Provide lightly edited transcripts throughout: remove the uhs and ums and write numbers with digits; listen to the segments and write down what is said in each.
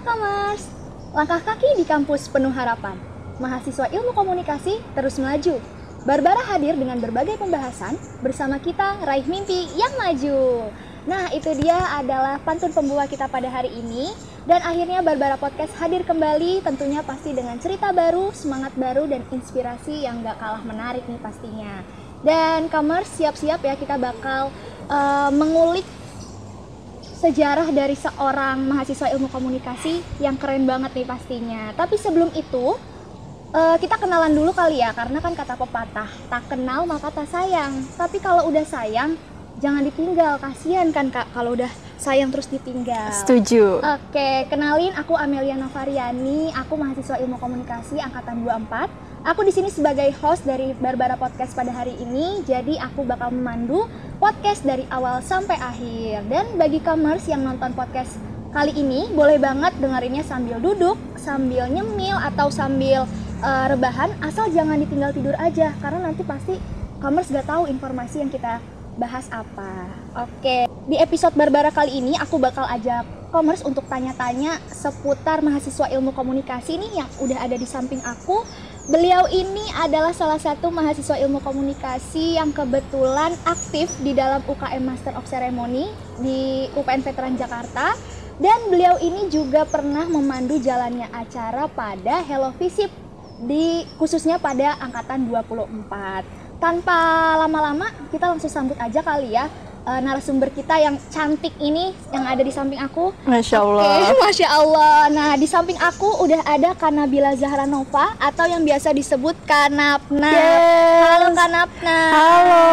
Kamers, langkah kaki di kampus penuh harapan. Mahasiswa ilmu komunikasi terus melaju. Barbara hadir dengan berbagai pembahasan bersama kita raih mimpi yang maju. Nah, itu dia adalah pantun pembuka kita pada hari ini. Dan akhirnya Barbara Podcast hadir kembali, tentunya pasti dengan cerita baru, semangat baru, dan inspirasi yang gak kalah menarik nih pastinya. Dan Kamers, siap-siap ya, kita bakal mengulik sejarah dari seorang mahasiswa ilmu komunikasi yang keren banget nih pastinya. Tapi sebelum itu, kita kenalan dulu kali ya, karena kan kata pepatah, tak kenal maka tak sayang. Tapi kalau udah sayang, jangan ditinggal, kasihan kan Kak kalau udah sayang terus ditinggal. Setuju. Oke, kenalin, aku Amelia Novariani, aku mahasiswa ilmu komunikasi angkatan 24. Aku di sini sebagai host dari Barbara Podcast pada hari ini, jadi aku bakal memandu podcast dari awal sampai akhir. Dan bagi Kamers yang nonton podcast kali ini, boleh banget dengerinnya sambil duduk, sambil nyemil, atau sambil rebahan, asal jangan ditinggal tidur aja, karena nanti pasti Kamers gak tahu informasi yang kita bahas apa. Oke, di episode Barbara kali ini aku bakal ajak Kamers untuk tanya-tanya seputar mahasiswa ilmu komunikasi nih yang udah ada di samping aku. Beliau ini adalah salah satu mahasiswa ilmu komunikasi yang kebetulan aktif di dalam UKM Master of Ceremony di UPN Veteran Jakarta. Dan beliau ini juga pernah memandu jalannya acara pada Hello Visip khususnya pada angkatan 24. Tanpa lama-lama, kita langsung sambut aja kali ya narasumber kita yang cantik ini yang ada di samping aku. Masya Allah. Oke, Masya Allah. Nah, di samping aku udah ada Kanabila Zahra Nova atau yang biasa disebut Kanapna. Yes. Halo Kanapna. Halo,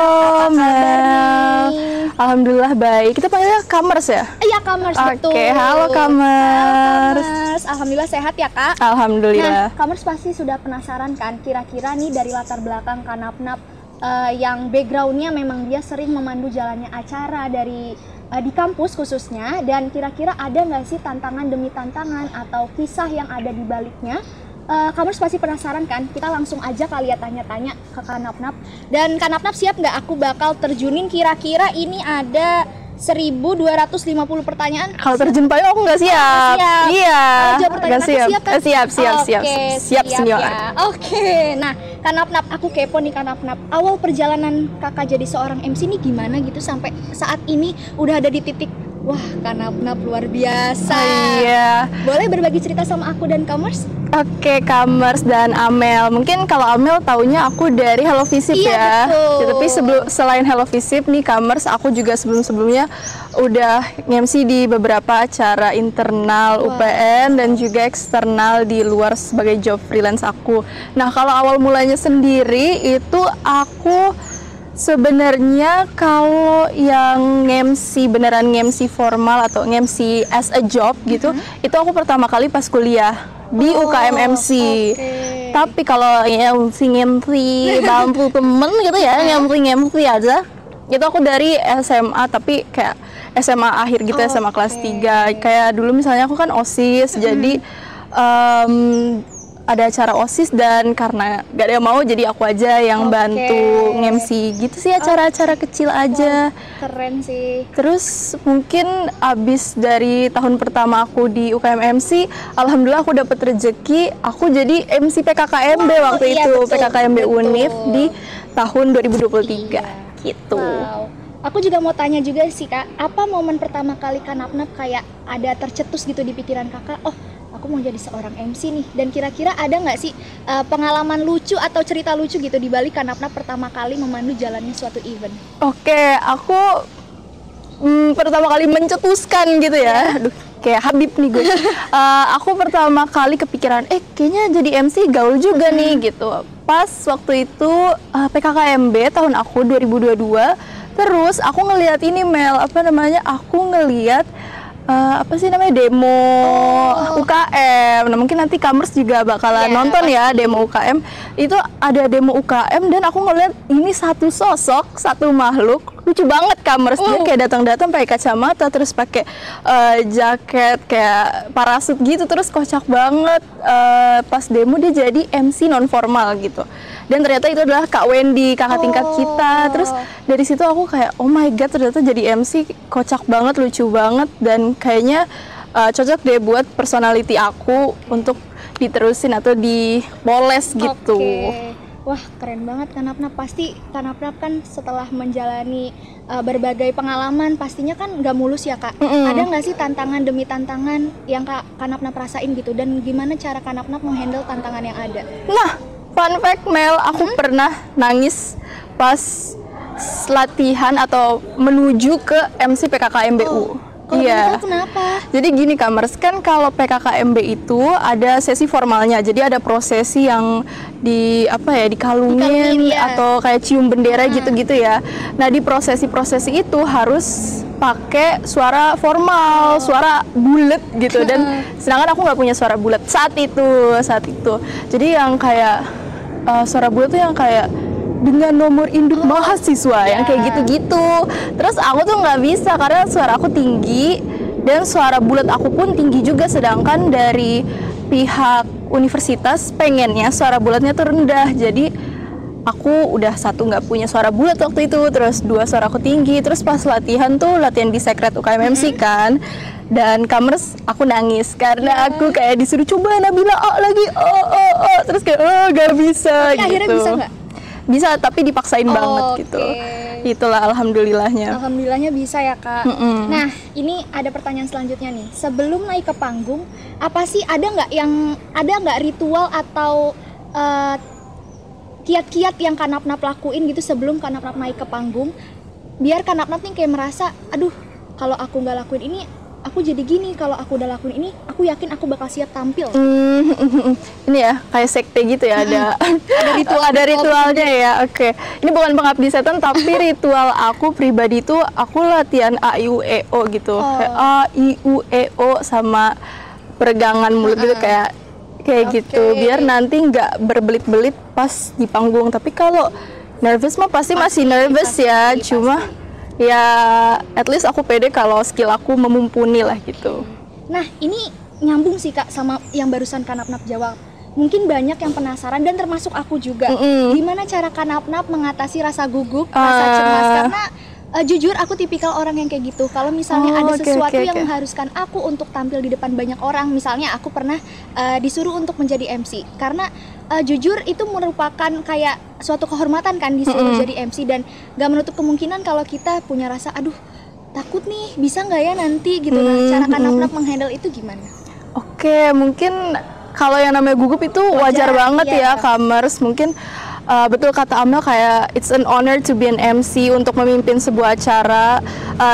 Mel. Alhamdulillah baik. Kita panggilnya Kamers ya? Iya, Kamers, betul. Oke, halo Kamers. Halo Kamers. Alhamdulillah sehat ya Kak? Alhamdulillah. Nah, Kamers pasti sudah penasaran kan kira-kira nih dari latar belakang Kanapna yang backgroundnya memang dia sering memandu jalannya acara di kampus khususnya, dan kira-kira ada nggak sih tantangan demi tantangan atau kisah yang ada di baliknya? Kamu pasti penasaran kan? Kita langsung aja kali ya tanya-tanya ke Kanapnap. Dan Kanapnap siap nggak? Aku bakal terjunin kira-kira ini ada 1250 pertanyaan. Kalau terjun payung aku nggak siap. Siap. Iya. Jawab pertanyaan Siap. aku siap kan? Siap senior. Ya. Oke. Nah, Kanapnap, aku kepo nih Kanapnap. Awal perjalanan Kakak jadi seorang MC ini gimana gitu sampai saat ini udah ada di titik wah, Kanapnap luar biasa. Iya. Boleh berbagi cerita sama aku dan Kamers? Oke, Kamers dan Amel. Mungkin kalau Amel taunya aku dari Hello Visip iya, ya. Betul. Ya, tapi selain Hello Visip nih Kamers, aku juga sebelumnya udah nge-MC di beberapa acara internal UPN dan juga eksternal di luar sebagai job freelance aku. Nah, kalau awal mulanya sendiri itu aku sebenarnya kalau yang nge-MC beneran nge-MC formal atau nge-MC as a job gitu, itu aku pertama kali pas kuliah di UKM MC. Okay. Tapi kalau MC bantu temen gitu ya, MC aja. Itu aku dari SMA, tapi kayak SMA akhir gitu, SMA kelas 3. Kayak dulu misalnya aku kan OSIS, jadi ada acara OSIS dan karena gak ada yang mau jadi aku aja yang bantu nge-MC gitu sih, acara-acara kecil aja. Keren sih. Terus mungkin abis dari tahun pertama aku di UKM MC, alhamdulillah aku dapat rezeki, aku jadi MC PKKMB waktu itu, betul, PKKMB Unif di tahun 2023 gitu. Wow. Aku juga mau tanya juga sih Kak, apa momen pertama kali Kanapnap kayak ada tercetus gitu di pikiran Kakak, oh aku mau jadi seorang MC nih, dan kira-kira ada nggak sih pengalaman lucu atau cerita lucu gitu di balik Kanapnap pertama kali memandu jalannya suatu event? Oke, aku pertama kali mencetuskan gitu ya. Aduh, kayak Habib nih gue. Aku pertama kali kepikiran, kayaknya jadi MC gaul juga nih gitu. Pas waktu itu PKKMB tahun aku 2022, terus aku ngelihat ini Mel, aku ngelihat apa sih namanya, demo UKM. Nah, mungkin nanti Kamers juga bakalan nonton ya demo UKM. Itu ada demo UKM dan aku ngeliat ini satu sosok, satu makhluk lucu banget Kamers. Dia kayak datang-datang pakai kacamata, terus pakai jaket kayak parasut gitu, terus kocak banget. Pas demo dia jadi MC non formal gitu. Dan ternyata itu adalah Kak Wendy, kakak tingkat kita. Terus dari situ aku kayak, oh my god, ternyata jadi MC kocak banget, lucu banget. Dan kayaknya cocok deh buat personality aku untuk diterusin atau dipoles gitu. Oke. Wah, keren banget Kanapnap. Pasti Kanapnap kan setelah menjalani berbagai pengalaman, pastinya kan nggak mulus ya Kak. Ada nggak sih tantangan demi tantangan yang Kanapnap rasain gitu? Dan gimana cara Kanapnap menghandle tantangan yang ada? Nah, fun fact Mel, aku pernah nangis pas latihan atau menuju ke MC PKKMBU. Kalau Iya. tahu kenapa? Jadi gini Kamers, kan kalau PKKMB itu ada sesi formalnya. Jadi ada prosesi yang dikalungin Dikalungin, ya. atau kayak cium bendera gitu-gitu ya. Nah, di prosesi-prosesi itu harus pakai suara formal, suara bulat gitu. Dan sedangkan aku nggak punya suara bulat saat itu. Jadi yang kayak suara bulat tuh yang kayak dengan nomor induk mahasiswa yang kayak gitu-gitu. Terus aku tuh nggak bisa karena suara aku tinggi dan suara bulat aku pun tinggi juga, sedangkan dari pihak universitas pengennya suara bulatnya tuh rendah. Jadi aku udah satu nggak punya suara bulat waktu itu, terus dua suara aku tinggi. Terus pas latihan di Sekret UKM MC kan, dan Kamers aku nangis karena aku kayak disuruh coba Nabila lagi terus kayak gak bisa. Tapi akhirnya bisa nggak? Bisa, tapi dipaksain banget gitu. Itulah alhamdulillahnya. Alhamdulillahnya bisa ya Kak. Nah, ini ada pertanyaan selanjutnya nih. Sebelum naik ke panggung, apa sih ada nggak ritual atau kiat-kiat yang Kanapnap lakuin gitu sebelum Kanapnap naik ke panggung, biar Kanapnap nih kayak merasa, aduh kalau aku nggak lakuin ini aku jadi gini, kalau aku udah lakuin ini aku yakin aku bakal siap tampil. Ini ya kayak sekte gitu ya, ada ritualnya ya. Oke. Ini bukan pengabdi setan tapi ritual aku pribadi itu aku latihan A I U E O gitu. Kayak A I U E O sama peregangan mulut gitu kayak gitu, biar nanti nggak berbelit-belit pas di panggung. Tapi kalau nervous mah pasti masih nervous ya, cuma ya at least aku pede kalau skill aku memumpuni lah gitu. Nah, ini nyambung sih Kak sama yang barusan Kanapnap jawab. Mungkin banyak yang penasaran dan termasuk aku juga. Gimana cara Kanapnap mengatasi rasa gugup, rasa cemas? Karena jujur aku tipikal orang yang kayak gitu. Kalau misalnya ada sesuatu yang mengharuskan aku untuk tampil di depan banyak orang, misalnya aku pernah disuruh untuk menjadi MC. Karena jujur itu merupakan kayak suatu kehormatan kan disuruh jadi MC, dan gak menutup kemungkinan kalau kita punya rasa aduh takut nih bisa nggak ya nanti gitu. Nah, cara Kanapnap menghandle itu gimana? Oke, mungkin kalau yang namanya gugup itu wajar banget ya Kamers. Mungkin betul kata Amel, kayak it's an honor to be an MC untuk memimpin sebuah acara.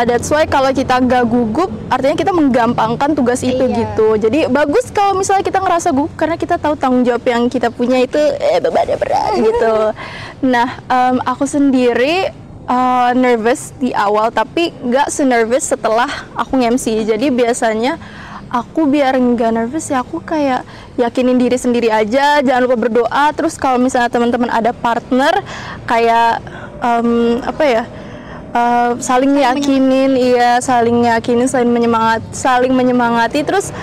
That's why kalau kita nggak gugup, artinya kita menggampangkan tugas itu gitu. Jadi bagus kalau misalnya kita ngerasa gugup karena kita tahu tanggung jawab yang kita punya itu bebannya berat gitu. Nah, aku sendiri nervous di awal, tapi nggak se-nervous setelah aku nge-MC. Jadi biasanya aku biar nggak nervous ya aku kayak yakinin diri sendiri aja, jangan lupa berdoa. Terus kalau misalnya teman-teman ada partner kayak saling yakinin, saling menyemangati. Terus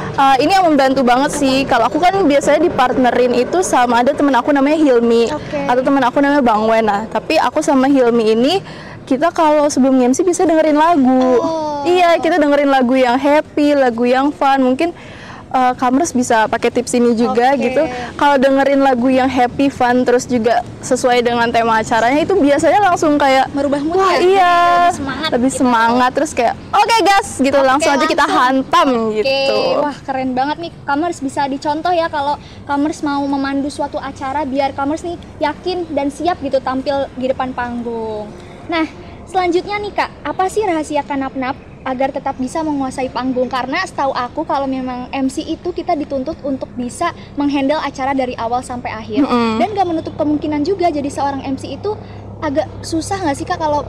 ini yang membantu banget sih. Kalau aku kan biasanya dipartnerin itu sama ada temen aku namanya Hilmi atau temen aku namanya Bang Wena. Tapi aku sama Hilmi ini kita kalau sebelum MC bisa dengerin lagu. Iya, kita dengerin lagu yang happy, lagu yang fun. Mungkin Kamers bisa pakai tips ini juga gitu. Kalau dengerin lagu yang happy, fun, terus juga sesuai dengan tema acaranya, itu biasanya langsung kayak merubah mood. Wah, iya, lebih semangat. Terus kayak oke gas gitu, langsung aja kita hantam gitu. Wah, keren banget nih Kamers, bisa dicontoh ya kalau Kamers mau memandu suatu acara biar Kamers nih yakin dan siap gitu tampil di depan panggung. Nah, selanjutnya nih Kak, apa sih rahasia Kanapnap agar tetap bisa menguasai panggung? Karena setahu aku kalau memang MC itu kita dituntut untuk bisa menghandle acara dari awal sampai akhir. Dan gak menutup kemungkinan juga jadi seorang MC itu agak susah gak sih Kak kalau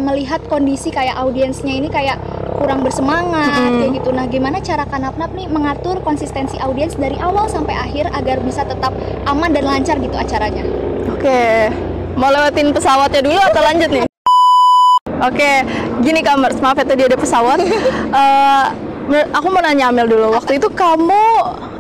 melihat kondisi kayak audiensnya ini kayak kurang bersemangat kayak gitu. Nah, gimana cara Kanapnap nih mengatur konsistensi audiens dari awal sampai akhir agar bisa tetap aman dan lancar gitu acaranya? Oke, mau lewatin pesawatnya dulu atau lanjut nih? Oke, gini Kamers, maaf ya tadi ada pesawat. Aku mau nanya Amel dulu, waktu itu kamu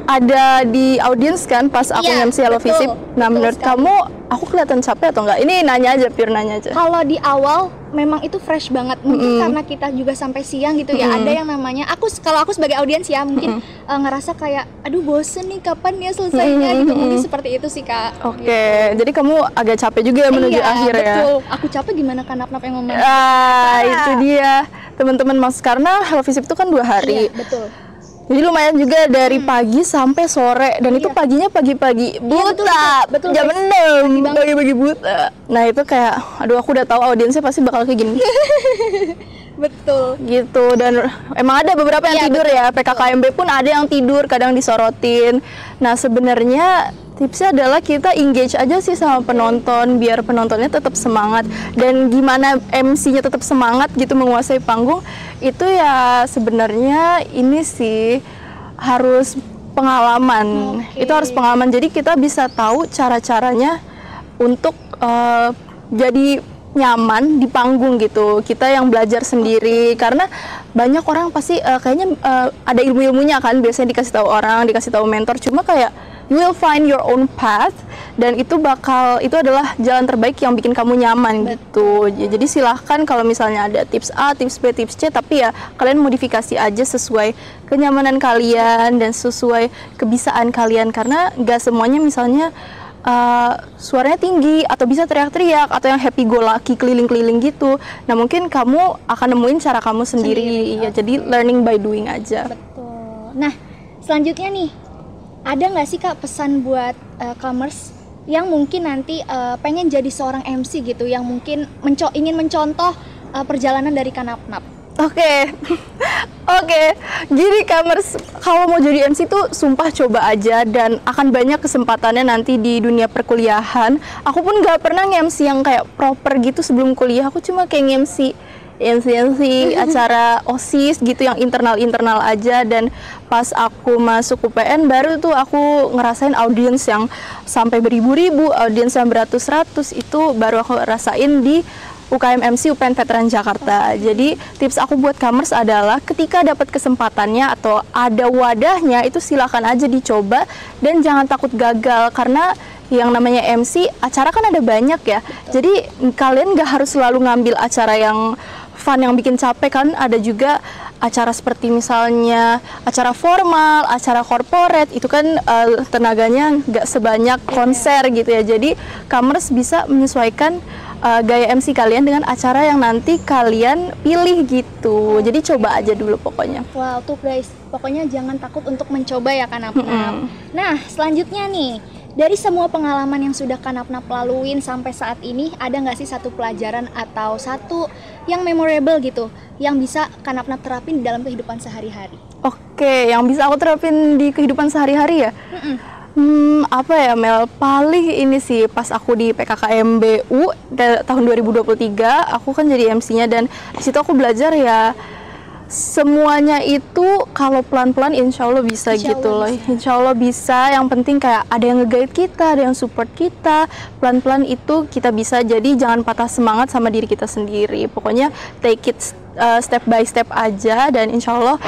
ada di audiens kan pas aku Iya, MC Hello betul. Visip. Nah, Betul menurut sekali. kamu aku kelihatan capek atau enggak? Ini nanya aja, pure nanya aja. Kalau di awal memang itu fresh banget. Mungkin karena kita juga sampai siang gitu ya. Ada yang namanya kalau aku sebagai audiens ya mungkin ngerasa kayak aduh bosen nih kapan ya selesainya gitu. Mungkin seperti itu sih Kak. Oke, jadi kamu agak capek juga ya menuju Iya, akhir ya. betul. Aku capek gimana Kanap-nap yang ngomong. Itu dia teman-teman mas, karena Hello Visip itu kan 2 hari. Iya, betul. Jadi lumayan juga dari pagi sampai sore, dan itu paginya pagi-pagi buta, betul, jam guys. 6 pagi-pagi buta. Nah itu kayak, aduh aku udah tahu audiensnya pasti bakal kayak gini. Betul. Gitu, dan emang ada beberapa yang Iya, tidur ya, PKKMB pun ada yang tidur, kadang disorotin. Nah sebenarnya tipsnya adalah kita engage aja sih sama penonton, biar penontonnya tetap semangat. Dan gimana MC-nya tetap semangat gitu menguasai panggung, itu ya sebenarnya ini sih harus pengalaman. Oke. Itu harus pengalaman, jadi kita bisa tahu cara-caranya untuk jadi nyaman di panggung gitu. Kita yang belajar sendiri, karena banyak orang pasti kayaknya ada ilmu-ilmunya kan, biasanya dikasih tahu orang, dikasih tahu mentor, cuma kayak you will find your own path, dan itu adalah jalan terbaik yang bikin kamu nyaman gitu. Jadi silahkan kalau misalnya ada tips A, tips B, tips C, tapi ya kalian modifikasi aja sesuai kenyamanan kalian dan sesuai kebisaan kalian, karena nggak semuanya misalnya suaranya tinggi atau bisa teriak-teriak atau yang happy go lucky keliling-keliling gitu. Nah mungkin kamu akan nemuin cara kamu sendiri. Ya jadi learning by doing aja. Betul. Nah, selanjutnya nih, ada nggak sih Kak pesan buat commerce yang mungkin nanti pengen jadi seorang MC gitu, yang mungkin ingin mencontoh perjalanan dari Kanap-nap? Oke. Jadi commerce kalau mau jadi MC tuh sumpah coba aja, dan akan banyak kesempatannya nanti di dunia perkuliahan. Aku pun nggak pernah nge-MC yang kayak proper gitu sebelum kuliah. Aku cuma kayak nge-MC acara OSIS gitu yang internal aja, dan pas aku masuk UPN baru tuh aku ngerasain audiens yang sampai beribu-ribu, audiens yang beratus-ratus, itu baru aku rasain di UKM MC UPN Veteran Jakarta. Jadi tips aku buat commerce adalah ketika dapat kesempatannya atau ada wadahnya, itu silakan aja dicoba dan jangan takut gagal, karena yang namanya MC acara kan ada banyak ya. Jadi kalian gak harus selalu ngambil acara yang fun yang bikin capek kan, ada juga acara seperti misalnya acara formal, acara corporate, itu kan tenaganya nggak sebanyak konser gitu ya. Jadi commerce bisa menyesuaikan gaya MC kalian dengan acara yang nanti kalian pilih gitu. Jadi coba aja dulu pokoknya. Wow, tuh guys, pokoknya jangan takut untuk mencoba ya Kanap-nap. Nah, selanjutnya nih, dari semua pengalaman yang sudah Kanap-nap laluin sampai saat ini, ada nggak sih satu pelajaran atau satu yang memorable gitu, yang bisa Kanap-nap terapin di dalam kehidupan sehari-hari? Oke, yang bisa aku terapin di kehidupan sehari-hari ya? Apa ya Mel, paling ini sih pas aku di PKKMBU tahun 2023, aku kan jadi MC-nya, dan di situ aku belajar ya semuanya itu kalau pelan-pelan insya Allah bisa gitu loh. Insya Allah bisa, yang penting kayak ada yang nge-guide kita, ada yang support kita, pelan-pelan itu kita bisa. Jadi jangan patah semangat sama diri kita sendiri, pokoknya take it step by step aja, dan insya Allah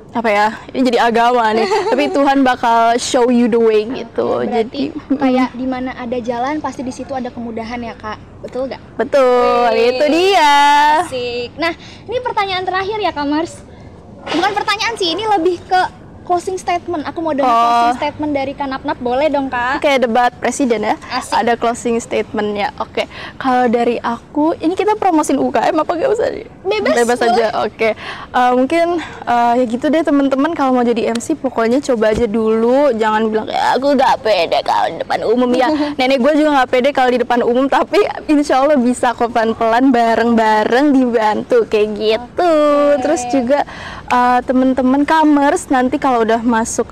apa ya, ini jadi agama nih, tapi Tuhan bakal show you the way gitu. Berarti Jadi kayak di mana ada jalan pasti di situ ada kemudahan ya Kak, betul nggak? betul, itu dia. Asik. Nah, ini pertanyaan terakhir ya Kamars. Bukan pertanyaan sih, ini lebih ke closing statement. Aku mau dengar closing statement dari Kanap-nap, boleh dong Kak? Kayak debat presiden ya. Asik. Ada closing statementnya. Oke. Kalau dari aku, ini kita promosin UKM apa gak usah? Bebas aja. Oke. Mungkin ya gitu deh teman-teman, kalau mau jadi MC pokoknya coba aja dulu. Jangan bilang aku gak pede kalau di depan umum ya. Nenek gue juga gak pede kalau di depan umum, tapi insya Allah bisa kok, pelan-pelan bareng-bareng dibantu kayak gitu. Terus juga teman-teman commerce nanti kalau udah masuk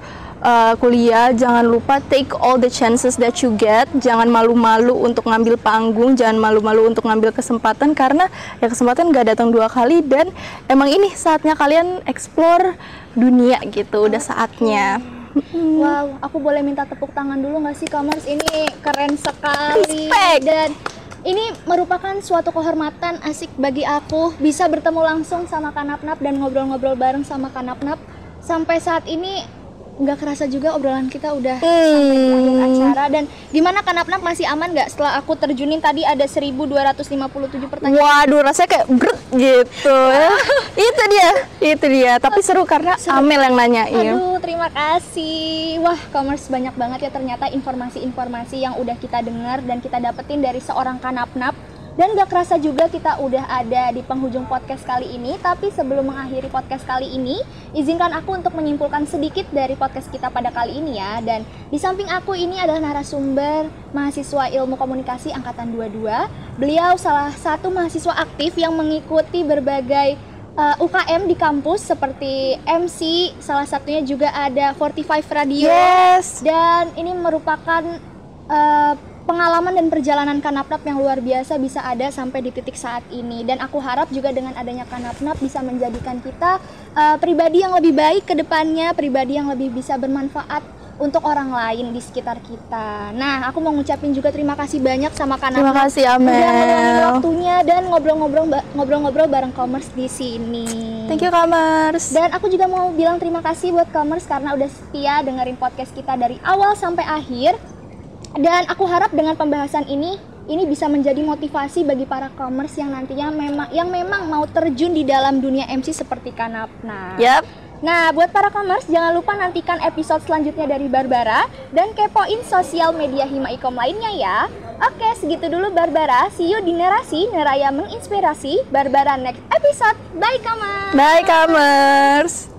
kuliah, jangan lupa take all the chances that you get. Jangan malu-malu untuk ngambil panggung, jangan malu-malu untuk ngambil kesempatan, karena ya kesempatan gak datang 2 kali, dan emang ini saatnya kalian explore dunia gitu. Udah saatnya. Wow, aku boleh minta tepuk tangan dulu nggak sih Kamars? Ini keren sekali. Respect. Dan ini merupakan suatu kehormatan asik bagi aku bisa bertemu langsung sama Kanap-nap dan ngobrol-ngobrol bareng sama Kanap-nap. Sampai saat ini nggak kerasa juga obrolan kita udah sampai di akhir acara. Dan gimana Kanapnap, masih aman nggak setelah aku terjunin tadi ada 1257 pertanyaan? Waduh, rasanya kayak berat gitu ya. Itu dia. Tapi seru karena Amel yang nanyain. Aduh, terima kasih. Wah, Commerce banyak banget ya ternyata informasi-informasi yang udah kita dengar dan kita dapetin dari seorang Kanapnap. Dan gak kerasa juga kita udah ada di penghujung podcast kali ini. Tapi sebelum mengakhiri podcast kali ini, izinkan aku untuk menyimpulkan sedikit dari podcast kita pada kali ini ya. Dan di samping aku ini adalah narasumber mahasiswa Ilmu Komunikasi Angkatan 22. Beliau salah satu mahasiswa aktif yang mengikuti berbagai UKM di kampus seperti MC, salah satunya juga ada 45 Radio. Yes. Dan ini merupakan pengalaman dan perjalanan Kanapnap yang luar biasa bisa ada sampai di titik saat ini. Dan aku harap juga dengan adanya Kanapnap bisa menjadikan kita pribadi yang lebih baik ke depannya, pribadi yang lebih bisa bermanfaat untuk orang lain di sekitar kita. Nah, aku mau ngucapin juga terima kasih banyak sama Kanapnap. Terima kasih Amel. Udah ngeluangin waktunya dan ngobrol-ngobrol bareng Commerce di sini. Thank you Commerce. Dan aku juga mau bilang terima kasih buat Commerce karena udah setia dengerin podcast kita dari awal sampai akhir. Dan aku harap dengan pembahasan ini bisa menjadi motivasi bagi para Commerce yang nantinya memang mau terjun di dalam dunia MC seperti Kanapnap. Yap. Nah, buat para Commerce jangan lupa nantikan episode selanjutnya dari Barbara dan kepoin sosial media Himaikom lainnya ya. Oke, segitu dulu Barbara. See you di Narasi Neraya Menginspirasi Barbara next episode. Bye Commerce. Bye Commerce.